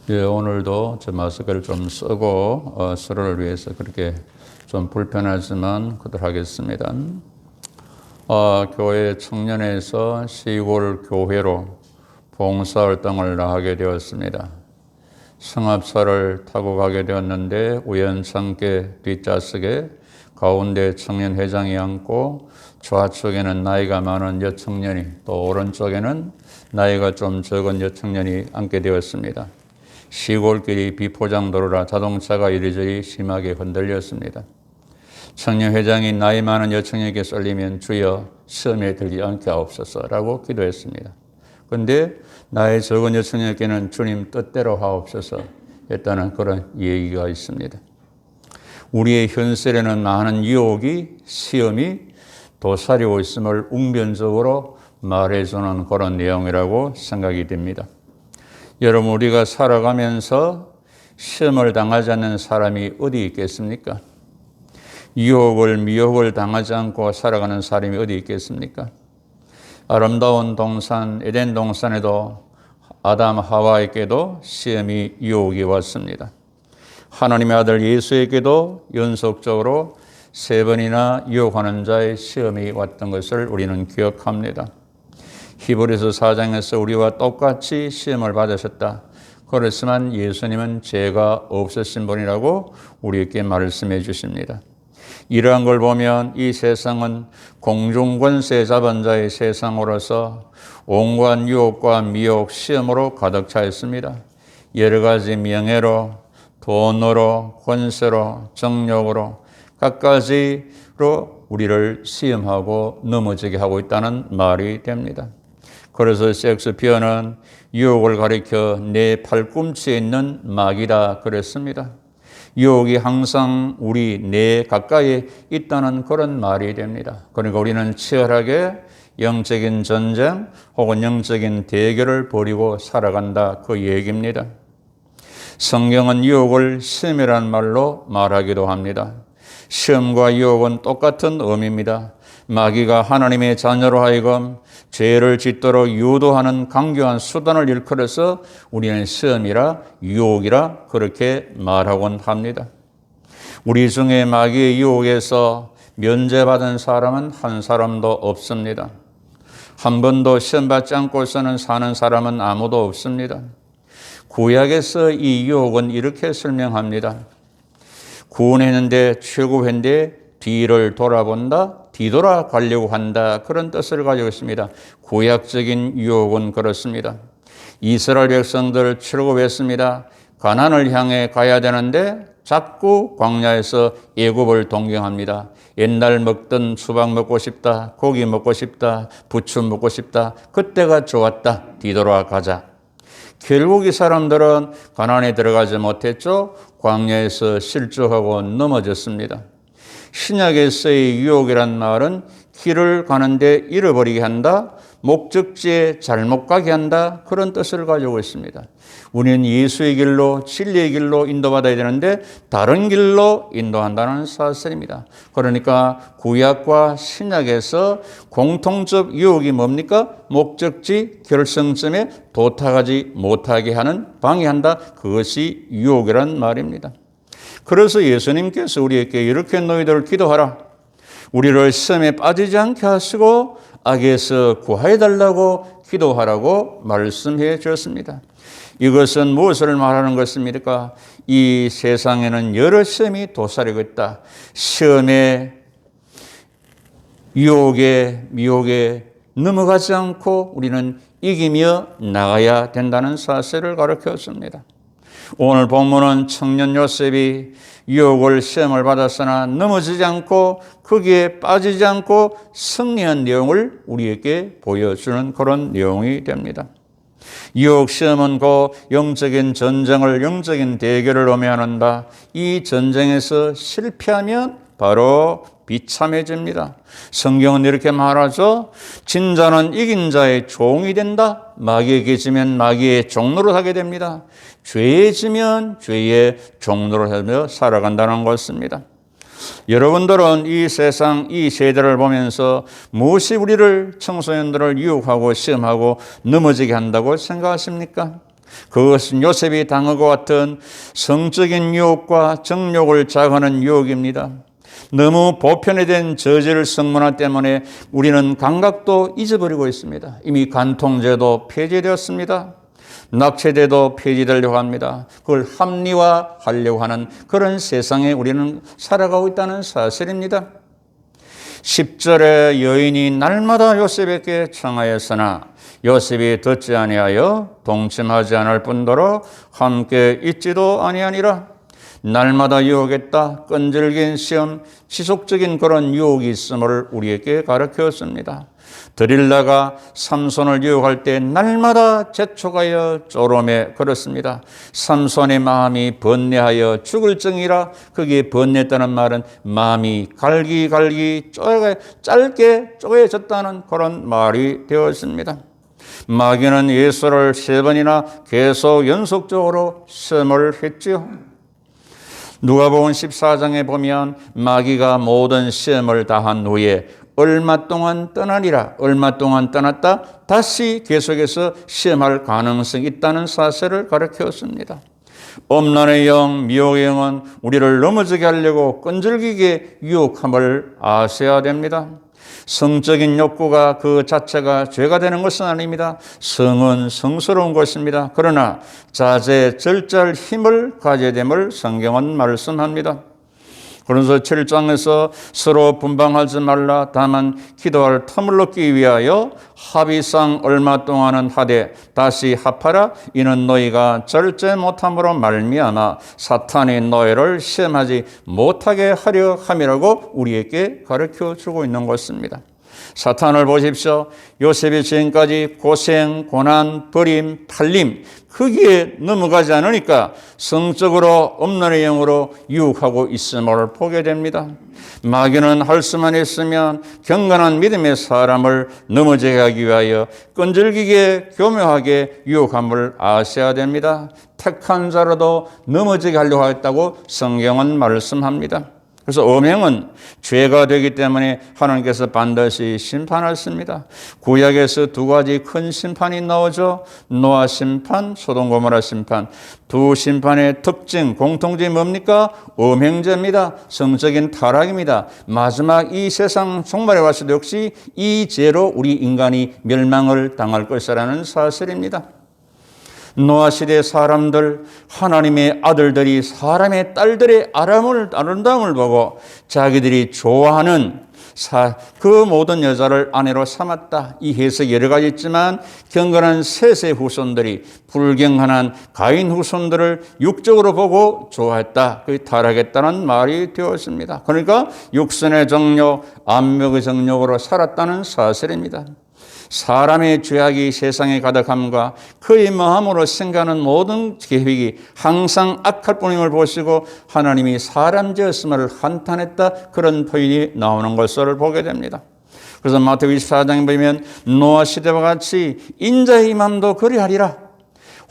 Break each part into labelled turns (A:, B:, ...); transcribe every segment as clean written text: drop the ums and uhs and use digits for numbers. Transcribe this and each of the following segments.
A: 예, 오늘도 저 마스크를 좀 쓰고 서로를 위해서 그렇게 좀 불편하지만 그들 하겠습니다. 교회 청년에서 시골 교회로 봉사활동을 나가게 되었습니다. 승합차를 타고 가게 되었는데 우연찮게 뒷좌석에 가운데 청년회장이 앉고 좌측에는 나이가 많은 여청년이 또 오른쪽에는 나이가 좀 적은 여청년이 앉게 되었습니다. 시골길이 비포장도로라 자동차가 이리저리 심하게 흔들렸습니다. 청년회장이 나이 많은 여청년에게 쏠리면 주여 시험에 들지 않게 하옵소서라고 기도했습니다. 그런데 나이 적은 여청년에게는 주님 뜻대로 하옵소서 했다는 그런 얘기가 있습니다. 우리의 현실에는 많은 유혹이 시험이 도사리고 있음을 웅변적으로 말해주는 그런 내용이라고 생각이 됩니다. 여러분, 우리가 살아가면서 시험을 당하지 않는 사람이 어디 있겠습니까? 유혹을, 미혹을 당하지 않고 살아가는 사람이 어디 있겠습니까? 아름다운 동산, 에덴 동산에도 아담 하와에게도 시험이, 유혹이 왔습니다. 하나님의 아들 예수에게도 연속적으로 3번이나 유혹하는 자의 시험이 왔던 것을 우리는 기억합니다. 히브리서 4장에서 우리와 똑같이 시험을 받으셨다. 그렇지만 예수님은 죄가 없으신 분이라고 우리에게 말씀해 주십니다. 이러한 걸 보면 이 세상은 공중권세 잡은 자의 세상으로서 온갖 유혹과 미혹, 시험으로 가득 차 있습니다. 여러 가지 명예로, 돈으로, 권세로, 정욕으로 갖가지로 우리를 시험하고 넘어지게 하고 있다는 말이 됩니다. 그래서 셰익스피어는 유혹을 가리켜 내 팔꿈치에 있는 마귀다 그랬습니다. 유혹이 항상 우리 내 가까이에 있다는 그런 말이 됩니다. 그러니까 우리는 치열하게 영적인 전쟁 혹은 영적인 대결을 벌이고 살아간다 그 얘기입니다. 성경은 유혹을 시험이라는 말로 말하기도 합니다. 시험과 유혹은 똑같은 의미입니다. 마귀가 하나님의 자녀로 하여금 죄를 짓도록 유도하는 강교한 수단을 일컬어서 우리는 시험이라 유혹이라 그렇게 말하곤 합니다. 우리 중에 마귀의 유혹에서 면제받은 사람은 한 사람도 없습니다. 한 번도 시험받지 않고서는 사는 사람은 아무도 없습니다. 구약에서 이 유혹은 이렇게 설명합니다. 구원했는데 최고회인데 뒤를 돌아본다, 뒤돌아 가려고 한다 그런 뜻을 가지고 있습니다. 구약적인 유혹은 그렇습니다. 이스라엘 백성들 출애굽했습니다. 가나안을 향해 가야 되는데 자꾸 광야에서 애굽을 동경합니다. 옛날 먹던 수박 먹고 싶다, 고기 먹고 싶다, 부추 먹고 싶다, 그때가 좋았다, 뒤돌아 가자. 결국 이 사람들은 가나안에 들어가지 못했죠. 광야에서 실족하고 넘어졌습니다. 신약에서의 유혹이란 말은 길을 가는데 잃어버리게 한다, 목적지에 잘못 가게 한다 그런 뜻을 가지고 있습니다. 우리는 예수의 길로, 진리의 길로 인도받아야 되는데 다른 길로 인도한다는 사실입니다. 그러니까 구약과 신약에서 공통적 유혹이 뭡니까? 목적지 결승점에 도착하지 못하게 하는, 방해한다. 그것이 유혹이란 말입니다. 그래서 예수님께서 우리에게 이렇게 너희들 기도하라. 우리를 시험에 빠지지 않게 하시고 악에서 구하여달라고 기도하라고 말씀해 주셨습니다. 이것은 무엇을 말하는 것입니까? 이 세상에는 여러 시험이 도사리고 있다. 시험에, 유혹에, 미혹에 넘어가지 않고 우리는 이기며 나가야 된다는 사실을 가르쳤습니다. 오늘 본문은 청년 요셉이 유혹을 시험을 받았으나 넘어지지 않고 거기에 빠지지 않고 승리한 내용을 우리에게 보여주는 그런 내용이 됩니다. 유혹 시험은 그 영적인 전쟁을, 영적인 대결을 의미한다. 이 전쟁에서 실패하면 바로 비참해집니다. 성경은 이렇게 말하죠. 진자는 이긴 자의 종이 된다. 마귀에게 지면 마귀의 종로를 하게 됩니다. 죄에 지면 죄의 종로를 하며 살아간다는 것입니다. 여러분들은 이 세상, 이 세대를 보면서 무엇이 우리를, 청소년들을 유혹하고 시험하고 넘어지게 한다고 생각하십니까? 그것은 요셉이 당한 것 같은 성적인 유혹과 정욕을 자극하는 유혹입니다. 너무 보편화된 저질 성문화 때문에 우리는 감각도 잊어버리고 있습니다. 이미 간통죄도 폐지되었습니다. 낙태죄도 폐지되려고 합니다. 그걸 합리화하려고 하는 그런 세상에 우리는 살아가고 있다는 사실입니다. 10절에 여인이 날마다 요셉에게 청하였으나 요셉이 듣지 아니하여 동침하지 않을 뿐더러 함께 있지도 아니하니라. 날마다 유혹했다. 끈질긴 시험, 지속적인 그런 유혹이 있음을 우리에게 가르쳤습니다. 드릴라가 삼손을 유혹할 때 날마다 재촉하여 쪼름에 걸었습니다. 삼손의 마음이 번뇌하여 죽을 정이라. 거기에 번뇌했다는 말은 마음이 갈기갈기 짧게 쪼개졌다는 그런 말이 되었습니다. 마귀는 예수를 3번이나 계속 연속적으로 시험을 했지요. 누가복음 14장에 보면 마귀가 모든 시험을 다한 후에 얼마 동안 떠나니라. 얼마 동안 떠났다 다시 계속해서 시험할 가능성이 있다는 사실을 가르쳤습니다. 엄란의 영, 미혹의 영은 우리를 넘어지게 하려고 끈질기게 유혹함을 아셔야 됩니다. 성적인 욕구가 그 자체가 죄가 되는 것은 아닙니다. 성은 성스러운 것입니다. 그러나 자제, 절제할 힘을 가져야 됨을 성경은 말씀합니다. 그래서 7장에서 서로 분방하지 말라. 다만 기도할 틈을 얻기 위하여 합의상 얼마 동안은 하되 다시 합하라. 이는 너희가 절제 못함으로 말미암아 사탄이 너희를 시험하지 못하게 하려 함이라고 우리에게 가르쳐주고 있는 것입니다. 사탄을 보십시오. 요셉이 지금까지 고생, 고난, 버림, 팔림 거기에 넘어가지 않으니까 성적으로 엄란의 영으로 유혹하고 있음을 보게 됩니다. 마귀는 할 수만 있으면 경건한 믿음의 사람을 넘어지게 하기 위하여 끈질기게 교묘하게 유혹함을 아셔야 됩니다. 택한 자라도 넘어지게 하려고 하겠다고 성경은 말씀합니다. 그래서 음행은 죄가 되기 때문에 하나님께서 반드시 심판하십니다. 구약에서 2가지 큰 심판이 나오죠. 노아 심판, 소돔 고모라 심판. 두 심판의 특징, 공통점이 뭡니까? 음행죄입니다. 성적인 타락입니다. 마지막 이 세상 종말에 와서도 역시 이 죄로 우리 인간이 멸망을 당할 것이라는 사실입니다. 노아 시대 사람들, 하나님의 아들들이 사람의 딸들의 아름다움을 보고 자기들이 좋아하는 그 모든 여자를 아내로 삼았다. 이 해석이 여러 가지 있지만 경건한 셋의 후손들이 불경건한 가인 후손들을 육적으로 보고 좋아했다. 그게 타락했다는 말이 되었습니다. 그러니까 육선의 정욕, 안목의 정욕으로 살았다는 사실입니다. 사람의 죄악이 세상에 가득함과 그의 마음으로 생각하는 모든 계획이 항상 악할 뿐임을 보시고 하나님이 사람 지었음을 한탄했다. 그런 표현이 나오는 것을 보게 됩니다. 그래서 마태복음 24장에 보면 노아 시대와 같이 인자의 맘도 그리하리라.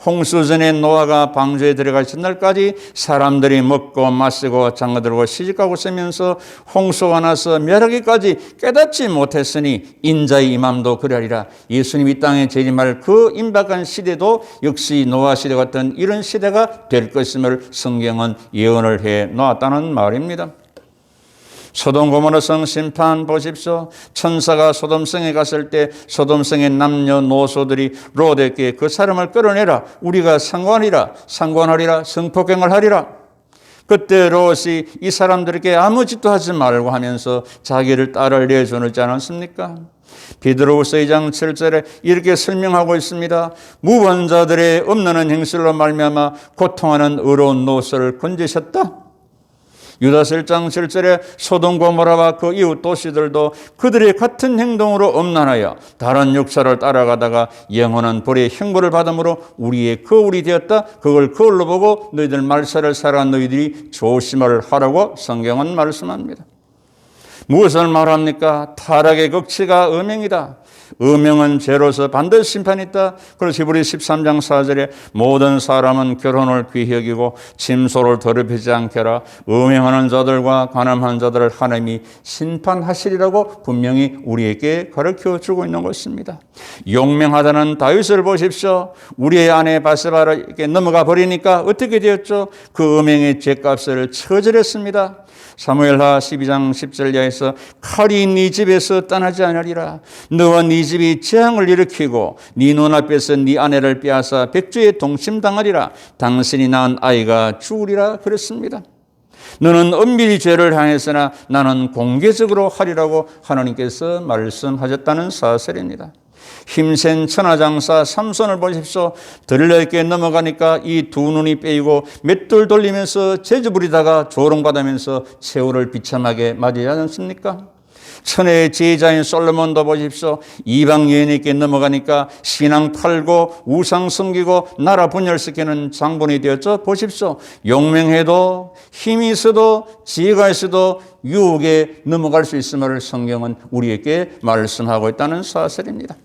A: 홍수전에 노아가 방주에 들어갈 첫날까지 사람들이 먹고 마시고 장가들고 시집가고 쓰면서 홍수가 나서 멸하기까지 깨닫지 못했으니 인자의 임함도 그러하리라. 예수님 이 땅에 재림할 그 임박한 시대도 역시 노아 시대 같은 이런 시대가 될 것임을 성경은 예언을 해 놓았다는 말입니다. 소돔 고모라 성 심판 보십시오. 천사가 소돔성에 갔을 때 소돔성의 남녀노소들이 롯에게 그 사람을 끌어내라. 우리가 상관하리라. 성폭행을 하리라. 그때 롯이 이 사람들에게 아무 짓도 하지 말고 하면서 자기를 딸을 내주지 않았습니까? 베드로후서 2장 7절에 이렇게 설명하고 있습니다. 무번자들의 없는 행실로 말미암아 고통하는 의로운 롯을 건지셨다. 유다서 1장 7절에 소돔 고모라와 그 이웃 도시들도 그들의 같은 행동으로 엄란하여 다른 역사를 따라가다가 영원한 불의 형벌을 받음으로 우리의 거울이 되었다. 그걸 거울로 보고 너희들 말세를 살아간 너희들이 조심을 하라고 성경은 말씀합니다. 무엇을 말합니까? 타락의 극치가 음행이다. 음행은 죄로서 반드시 심판이 있다. 그래서 히브리 13장 4절에 모든 사람은 결혼을 귀히 여기고 짐소를 더럽히지 않게 하라. 음행하는 자들과 간음하는 자들을 하나님이 심판하시리라고 분명히 우리에게 가르쳐주고 있는 것입니다. 용맹하다는 다윗을 보십시오. 우리의 아내 바세바에게 넘어가 버리니까 어떻게 되었죠? 그 음행의 죄값을 처절했습니다. 사무엘하 12장 10절 이하에서 칼이 네 집에서 떠나지 않으리라. 너와 네 집이 재앙을 일으키고 네 눈앞에서 네 아내를 빼앗아 백주에 동침당하리라. 당신이 낳은 아이가 죽으리라 그랬습니다. 너는 은밀히 죄를 행했으나 나는 공개적으로 하리라고 하나님께서 말씀하셨다는 사실입니다. 힘센 천하장사 삼손을 보십시오. 들레에게 넘어가니까 이 두 눈이 빼이고 맷돌 돌리면서 재주 부리다가 조롱받으면서 세월을 비참하게 맞이하지 않습니까? 천혜의 제자인 솔로몬도 보십시오. 이방 여인에게 넘어가니까 신앙 팔고 우상 섬기고 나라 분열시키는 장본이 되었죠. 보십시오. 용맹해도 힘이 있어도 지혜가 있어도 유혹에 넘어갈 수 있음을 성경은 우리에게 말씀하고 있다는 사실입니다.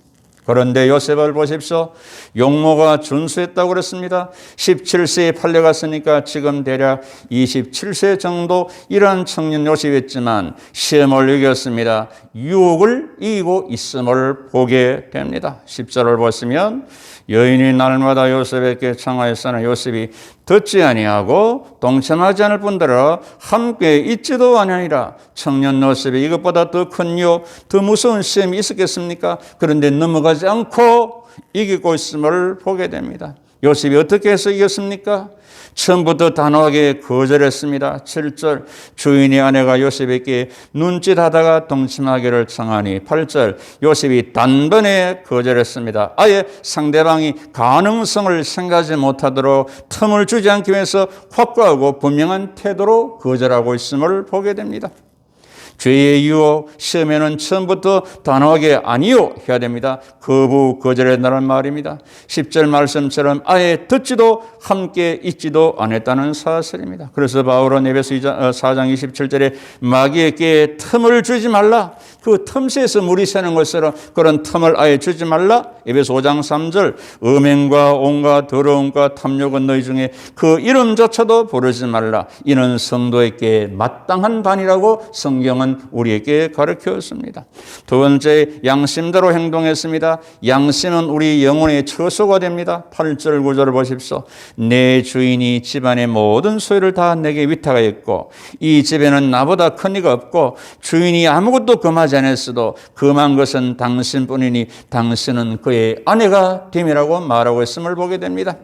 A: 그런데 요셉을 보십시오. 용모가 준수했다고 그랬습니다. 17세에 팔려갔으니까 지금 대략 27세 정도 이런 청년 요셉이었지만 시험을 이겼습니다. 유혹을 이기고 있음을 보게 됩니다. 10절을 보시면 여인이 날마다 요셉에게 청하였으나 요셉이 듣지 아니하고 동참하지 않을 뿐더러 함께 있지도 아니하니라. 청년 요셉이 이것보다 더 큰 유혹, 더 무서운 시험이 있었겠습니까? 그런데 넘어가지 않고 이기고 있음을 보게 됩니다. 요셉이 어떻게 해서 이겼습니까? 처음부터 단호하게 거절했습니다. 7절 주인의 아내가 요셉에게 눈짓하다가 동침하기를 청하니 8절 요셉이 단번에 거절했습니다. 아예 상대방이 가능성을 생각하지 못하도록 틈을 주지 않기 위해서 확고하고 분명한 태도로 거절하고 있음을 보게 됩니다. 죄의 유혹, 시험에는 처음부터 단호하게 아니요 해야 됩니다. 거부, 거절한다는 말입니다. 10절 말씀처럼 아예 듣지도 함께 있지도 않았다는 사실입니다. 그래서 바울은 에베소 4장 27절에 마귀에게 틈을 주지 말라. 그 틈새에서 물이 새는 것처럼 그런 틈을 아예 주지 말라. 에베소 5장 3절 음행과 온갖 더러움과 탐욕은 너희 중에 그 이름조차도 부르지 말라. 이는 성도에게 마땅한 반이라고 성경은 우리에게 가르쳤습니다. 두 번째, 양심대로 행동했습니다. 양심은 우리 영혼의 처소가 됩니다. 8절 9절을 보십시오. 내 주인이 집안의 모든 소유를 다 내게 위탁하였고 이 집에는 나보다 큰 이가 없고 주인이 아무것도 금하지 않았어도 금한 것은 당신뿐이니 당신은 그의 아내가 됨이라고 말하고 있음을 보게 됩니다.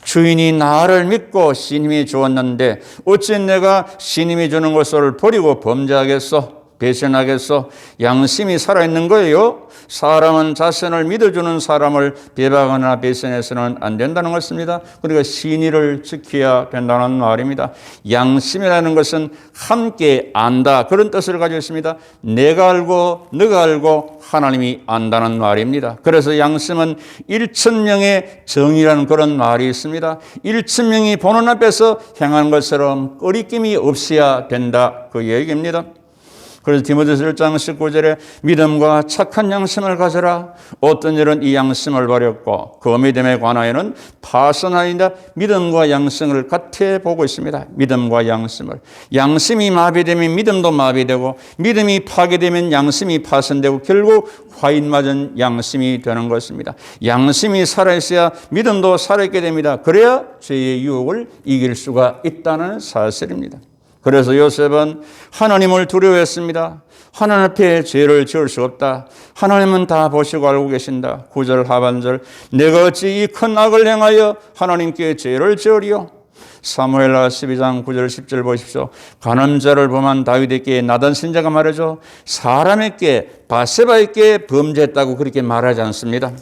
A: 주인이 나를 믿고 신임이 주었는데 어찌 내가 신임이 주는 것을 버리고 범죄하겠소? 배신하겠소? 양심이 살아있는 거예요. 사람은 자신을 믿어주는 사람을 배반하거나 배신해서는 안 된다는 것입니다. 그러니까 신의를 지켜야 된다는 말입니다. 양심이라는 것은 함께 안다, 그런 뜻을 가지고 있습니다. 내가 알고 너가 알고 하나님이 안다는 말입니다. 그래서 양심은 일천명의 정의라는 그런 말이 있습니다. 일천명이 보는 앞에서 행하는 것처럼 꺼리낌이 없어야 된다, 그 얘기입니다. 그래서 디모데서 1장 19절에 믿음과 착한 양심을 가져라. 어떤 일은 이 양심을 버렸고 그 믿음에 관하여는 파선하리라. 믿음과 양심을 같이 보고 있습니다. 믿음과 양심을. 양심이 마비되면 믿음도 마비되고 믿음이 파괴되면 양심이 파손되고 결국 화인 맞은 양심이 되는 것입니다. 양심이 살아있어야 믿음도 살아있게 됩니다. 그래야 죄의 유혹을 이길 수가 있다는 사실입니다. 그래서 요셉은 하나님을 두려워했습니다. 하나님 앞에 죄를 지을 수 없다. 하나님은 다 보시고 알고 계신다. 9절 하반절 내가 어찌 이 큰 악을 행하여 하나님께 죄를 지으리요. 사무엘하 12장 9절 10절 보십시오. 간음죄를 범한 다윗에게 나단 선지자가 말하죠. 사람에게 바세바에게 범죄했다고 그렇게 말하지 않습니다.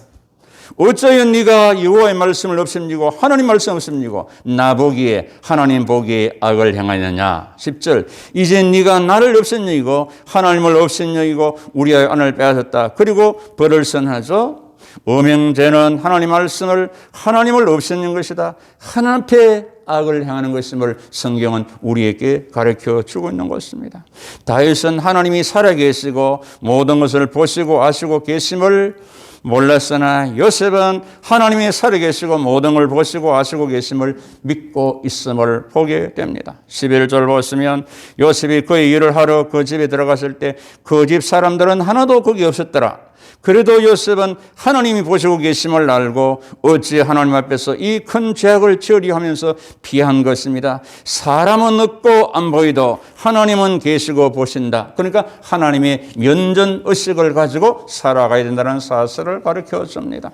A: 어쩌여 네가 여호와의 말씀을 없음지고 하나님 말씀 없음지고 나보기에 하나님 보기에 악을 행하느냐. 10절 이제 네가 나를 없음지고 하나님을 없음지고 우리의 안을 빼앗았다. 그리고 벌을 선하죠. 음행죄는 하나님 말씀을 하나님을 없애는 것이다. 하나님 앞에 악을 행하는 것임을 성경은 우리에게 가르쳐 주고 있는 것입니다. 다윗은 하나님이 살아계시고 모든 것을 보시고 아시고 계심을 몰랐으나 요셉은 하나님이 살아계시고 모든 걸 보시고 아시고 계심을 믿고 있음을 보게 됩니다. 11절 보시면 요셉이 그의 일을 하러 그 집에 들어갔을 때 그 집 사람들은 하나도 거기 없었더라. 그래도 요셉은 하나님이 보시고 계심을 알고 어찌 하나님 앞에서 이 큰 죄악을 지으려 하면서 피한 것입니다. 사람은 없고 안 보이도 하나님은 계시고 보신다. 그러니까 하나님의 면전의식을 가지고 살아가야 된다는 사실을 가르쳐 줍니다.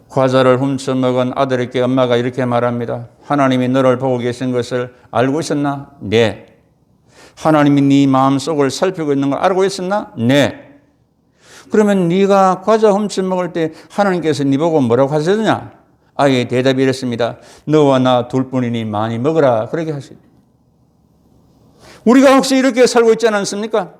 A: 과자를 훔쳐 먹은 아들에게 엄마가 이렇게 말합니다. 하나님이 너를 보고 계신 것을 알고 있었나? 네. 하나님이 네 마음속을 살피고 있는 걸 알고 있었나? 네. 그러면 네가 과자 훔쳐 먹을 때 하나님께서 네 보고 뭐라고 하셨느냐? 아예 대답이 이랬습니다. 너와 나 둘뿐이니 많이 먹으라. 그렇게 하시죠. 우리가 혹시 이렇게 살고 있지 않습니까?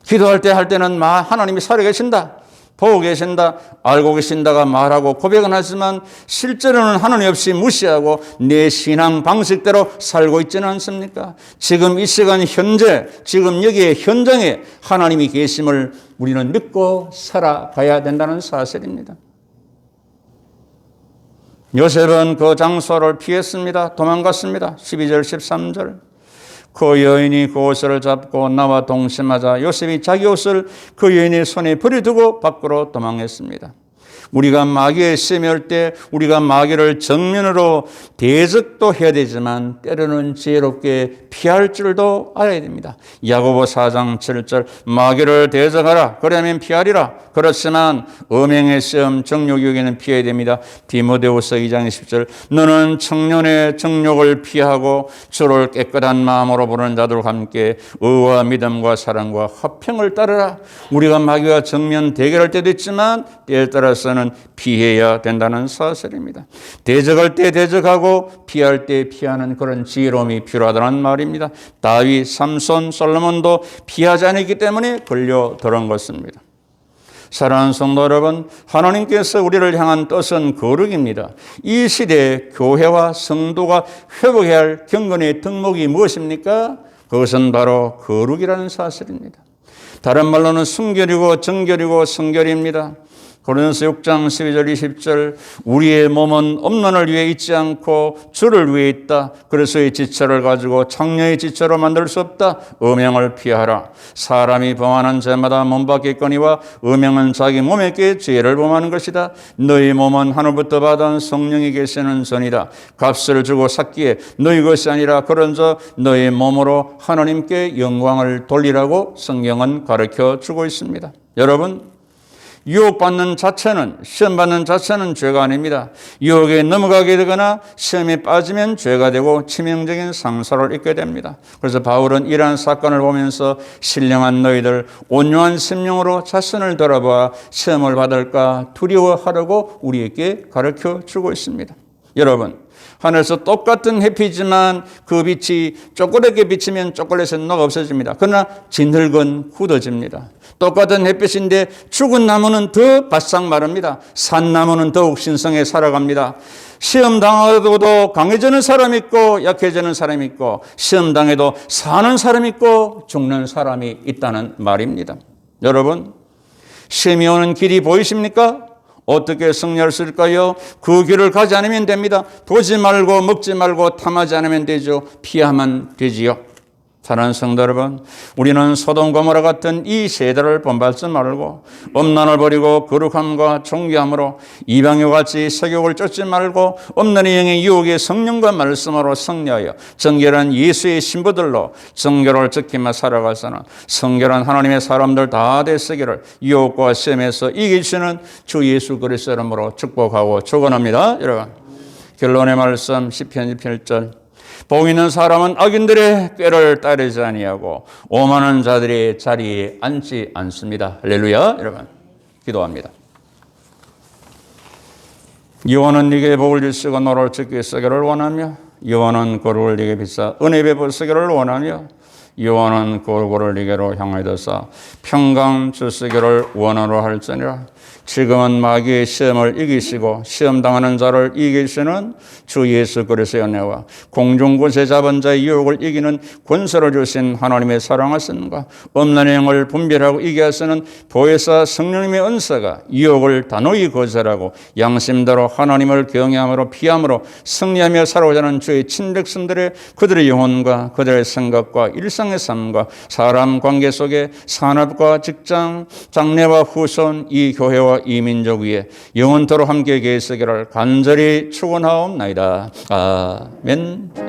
A: 기도할 때 할 때는 하나님이 살아계신다, 보고 계신다, 알고 계신다가 말하고 고백은 하지만 실제로는 하나님 없이 무시하고 내 신앙 방식대로 살고 있지는 않습니까? 지금 이 시간 현재, 지금 여기에 현장에 하나님이 계심을 우리는 믿고 살아가야 된다는 사실입니다. 요셉은 그 장소를 피했습니다. 도망갔습니다. 12절 13절. 그 여인이 그 옷을 잡고 나와 동침하자 요셉이 자기 옷을 그 여인의 손에 버려두고 밖으로 도망했습니다. 우리가 마귀에 시험할 때 우리가 마귀를 정면으로 대적도 해야 되지만 때로는 지혜롭게 피할 줄도 알아야 됩니다. 야고보 4장 7절 마귀를 대적하라 그러면 피하리라. 그렇지만 음행의 시험 정욕에게는 피해야 됩니다. 디모데후서 2장 10절 너는 청년의 정욕을 피하고 주를 깨끗한 마음으로 부르는 자들과 함께 의와 믿음과 사랑과 화평을 따르라. 우리가 마귀와 정면 대결할 때도 있지만 때에 따라서는 피해야 된다는 사실입니다. 대적할 때 대적하고 피할 때 피하는 그런 지혜로움이 필요하다는 말입니다. 다윗, 삼손, 솔로몬도 피하지 않았기 때문에 걸려들은 것입니다. 사랑하는 성도 여러분, 하나님께서 우리를 향한 뜻은 거룩입니다. 이 시대에 교회와 성도가 회복해야 할 경건의 덕목이 무엇입니까? 그것은 바로 거룩이라는 사실입니다. 다른 말로는 순결이고 정결이고 성결입니다. 고린도서 6장 12절 20절 우리의 몸은 음란을 위해 있지 않고 주를 위해 있다. 그래서 이 지체를 가지고 창녀의 지체로 만들 수 없다. 음행을 피하라. 사람이 범하는 죄마다 몸밖에 있거니와 음행은 자기 몸에게 죄를 범하는 것이다. 너희 몸은 하늘부터 받은 성령이 계시는 전이다. 값을 주고 샀기에 너희 것이 아니라 그런저 너희 몸으로 하나님께 영광을 돌리라고 성경은 가르쳐 주고 있습니다. 여러분, 유혹받는 자체는, 시험받는 자체는 죄가 아닙니다. 유혹에 넘어가게 되거나 시험에 빠지면 죄가 되고 치명적인 상처를 입게 됩니다. 그래서 바울은 이러한 사건을 보면서 신령한 너희들 온유한 심령으로 자신을 돌아봐 시험을 받을까 두려워하라고 우리에게 가르쳐 주고 있습니다. 여러분, 하늘에서 똑같은 햇빛이지만 그 빛이 초콜릿에 비치면 초콜릿의 녹아 없어집니다. 그러나 진흙은 굳어집니다. 똑같은 햇빛인데 죽은 나무는 더 바싹 마릅니다. 산 나무는 더욱 신성해 살아갑니다. 시험 당하고도 강해지는 사람이 있고 약해지는 사람이 있고 시험 당해도 사는 사람이 있고 죽는 사람이 있다는 말입니다. 여러분, 시험이 오는 길이 보이십니까? 어떻게 승리할 수 있을까요? 그 길을 가지 않으면 됩니다. 보지 말고 먹지 말고 탐하지 않으면 되죠. 피하면 되지요. 사랑하는 성도 여러분, 우리는 소돔 고모라 같은 이 세대를 본받지 말고 음란을 버리고 거룩함과 존귀함으로 이방인과 같이 세욕을 쫓지 말고 없는 영의 유혹의 성령과 말씀으로 승리하여 정결한 예수의 신부들로 정결을 지키며 살아가서는 성결한 하나님의 사람들 다 되시기를 유혹과 시험에서 이기시는 주 예수 그리스도 이름으로 축복하고 축원합니다. 여러분, 결론의 말씀 시편 1절 복 있는 사람은 악인들의 꾀를 따르지 아니하고 오만한 자들의 자리에 앉지 않습니다. 할렐루야. 여러분, 기도합니다. 여호와는 네게 복을 주시고 너를 지키게 쓰기를 원하며 여호와는 거룩을 네게 비싸 은혜 베풀 쓰기를 원하며 여호와는 골고를 니게로 향하여서 평강 주시기를 원하노 할지니라. 지금은 마귀의 시험을 이기시고 시험당하는 자를 이기시는 주 예수 그리스도의 은혜와 공중곳에 잡은 자의 유혹을 이기는 권세를 주신 하나님의 사랑하심과 없는 행을 분별하고 이기게 하시는 보혜사 성령님의 은사가 유혹을 단호히 거절하고 양심대로 하나님을 경외함으로 피함으로 승리하며 살아오자 하는 주의 친백성들의 그들의 영혼과 그들의 생각과 일상의 삶과 사람 관계 속에 산업과 직장, 장래와 후손, 이 교회와 이 민족 위에 영원토록 함께 계시기를 간절히 축원하옵나이다. 아멘.